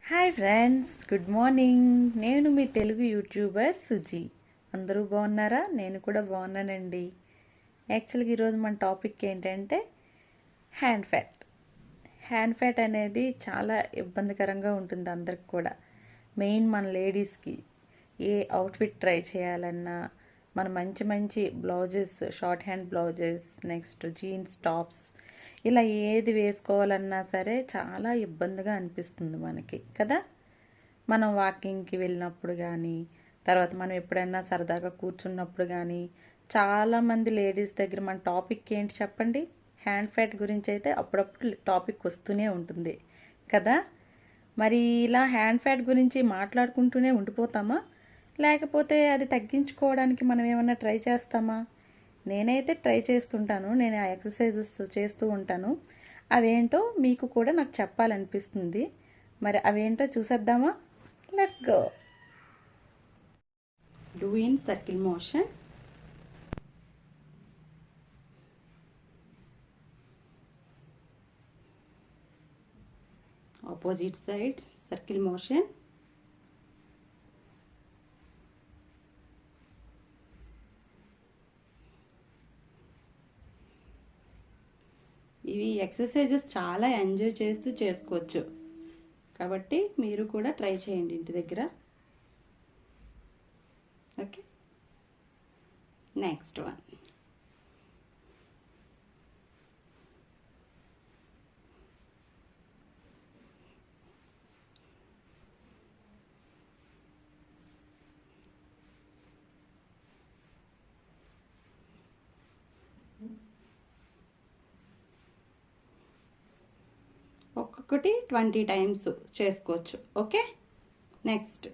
Hi friends, good morning. నేను మీ Telugu YouTuber Suji. అందరూ బాగున్నారా? నేను కూడా బాగున్నానండి. యాక్చువల్గా ఈరోజు మన టాపిక్ ఏంటంటే హ్యాండ్ ఫ్యాట్. హ్యాండ్ ఫ్యాట్ అనేది చాలా ఇబ్బందికరంగా ఉంటుంది అందరికి కూడా. మెయిన్ మన లేడీస్కి ఏ అవుట్ఫిట్ ట్రై చేయాలన్నా, మన మంచి మంచి blouses, short hand blouses, next jeans tops, ఇలా ఏది వేసుకోవాలన్నా సరే చాలా ఇబ్బందిగా అనిపిస్తుంది మనకి కదా. మనం వాకింగ్కి వెళ్ళినప్పుడు కానీ, తర్వాత మనం ఎప్పుడైనా సరదాగా కూర్చున్నప్పుడు కానీ, చాలామంది లేడీస్ దగ్గర మన టాపిక్ ఏంటి చెప్పండి? హ్యాండ్ ఫ్యాట్ గురించి అయితే అప్పుడప్పుడు టాపిక్ వస్తూనే ఉంటుంది కదా. మరి ఇలా హ్యాండ్ ఫ్యాట్ గురించి మాట్లాడుకుంటూనే ఉండిపోతామా, లేకపోతే అది తగ్గించుకోవడానికి మనం ఏమన్నా ట్రై చేస్తామా? నేనైతే ట్రై చేస్తుంటాను. నేను ఆ ఎక్సర్సైజెస్ చేస్తూ ఉంటాను. అవేంటో మీకు కూడా నాకు చెప్పాలనిపిస్తుంది. మరి అవేంటో చూసేద్దామా? Let's go. Do in circle motion. Opposite side circle motion. ఇవి ఎక్సర్సైజెస్ చాలా ఎంజాయ్ చేస్తూ చేసుకోవచ్చు, కాబట్టి మీరు కూడా ట్రై చేయండి ఇంటి దగ్గర. Okay, next one. ఒక్కొక్కటి 20 టైమ్స్ చేసుకోవచ్చు. Okay, next.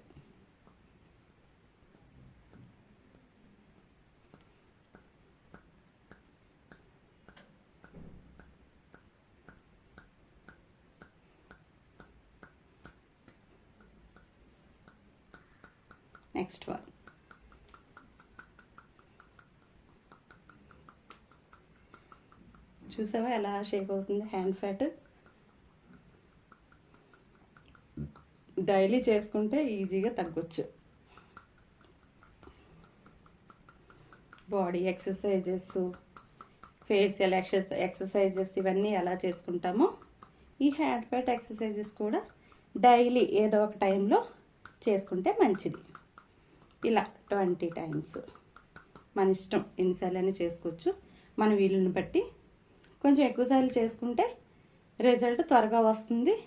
Next one. చూసావా ఎలా షేక్ అవుతుంది హ్యాండ్ ఫ్యాట్? డైలీ చేసుకుంటే ఈజీగా తగ్గొచ్చు. బాడీ ఎక్సర్సైజెస్, ఫేషియల్ ఎక్సర్సైజెస్ ఇవన్నీ ఎలా చేసుకుంటామో ఈ హ్యాండ్ ఫ్యాట్ ఎక్సర్సైజెస్ కూడా డైలీ ఏదో ఒక టైంలో చేసుకుంటే మంచిది. ఇలా 20 టైమ్స్ మన ఇష్టం, ఎన్నిసార్లు చేసుకోవచ్చు మన వీలుని బట్టి. కొంచెం ఎక్కువసార్లు చేసుకుంటే రిజల్ట్ త్వరగా వస్తుంది.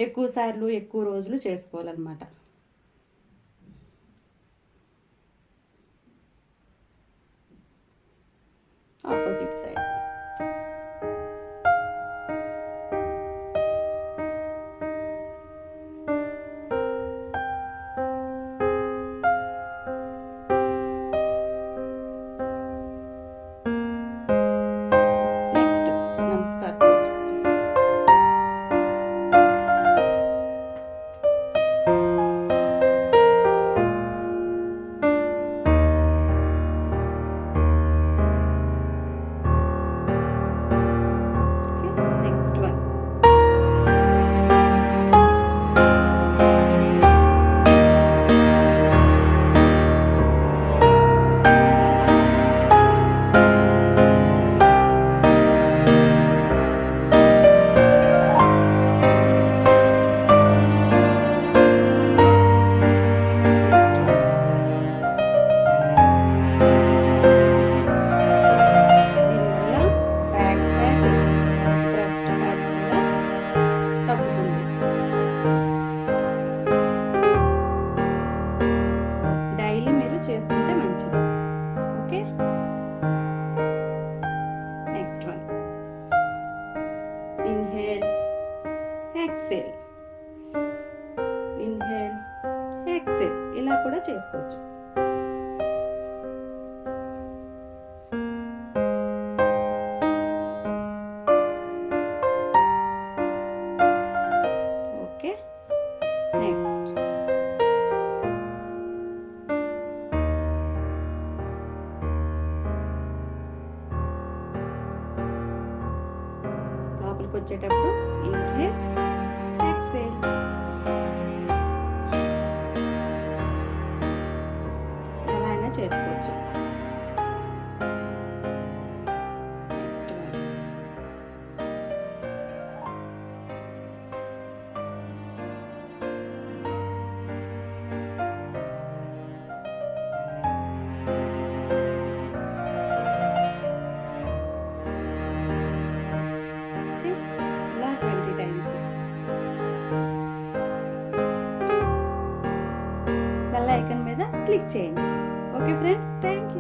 ఎక్కువ సార్లు ఎక్కువ రోజులు చేసుకోవాలన్నమాట. Opposite side. చేసుకుంటే మంచిది. Okay, next one. Inhale, exhale, inhale, exhale, ఇలా కూడా చేసుకోవచ్చు. Okay, next. లోపలికి వచ్చేటప్పుడు ఇన్హేల్, ఎక్సేల్. చేసుకోవచ్చు.